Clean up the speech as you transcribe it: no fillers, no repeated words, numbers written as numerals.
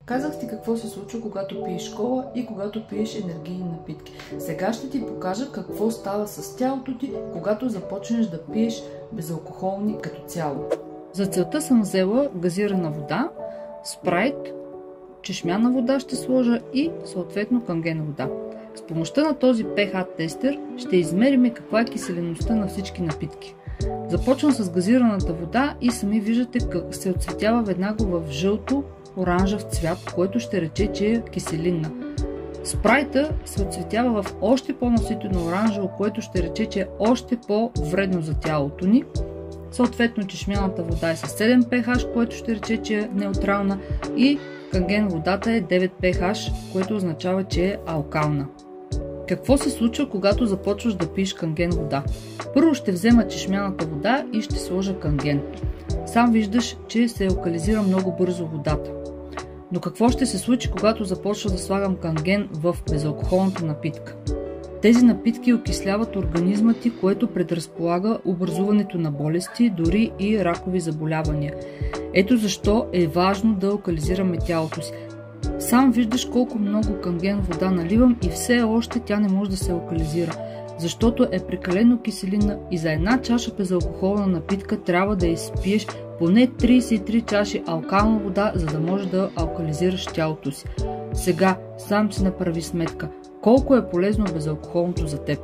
Казах ти какво се случва, когато пиеш кола и когато пиеш енергийни напитки. Сега ще ти покажа какво става с тялото ти, когато започнеш да пиеш безалкохолни като цяло. За целта съм взела газирана вода, спрайт, чешмяна вода ще сложа и съответно кангена вода. С помощта на този pH тестер ще измерим каква е киселеността на всички напитки. Започвам с газираната вода и сами виждате как се отцветява веднага в жълто-оранжев цвят, който ще рече, че е киселинна. Спрайта се отцветява в още по-наситено оранжево, което ще рече, че е още по-вредно за тялото ни. Съответно чешмяната вода е с 7 pH, което ще рече, че е неутрална, и канген водата е 9 pH, което означава, че е алкална. Какво се случва, когато започваш да пиеш канген вода? Първо ще взема чешмяната вода и ще сложа канген. Сам виждаш, че се алкализира много бързо водата. Но какво ще се случи, когато започва да слагам канген в безалкохолната напитка? Тези напитки окисляват организма ти, което предразполага образуването на болести, дори и ракови заболявания. Ето защо е важно да алкализираме тялото си. Сам виждаш колко много канген вода наливам и все още тя не може да се алкализира, защото е прекалено киселинна и за една чаша безалкохолна напитка трябва да изпиеш поне 33 чаши алкална вода, за да можеш да алкализираш тялото си. Сега сам си направи сметка колко е полезно безалкохолното за теб.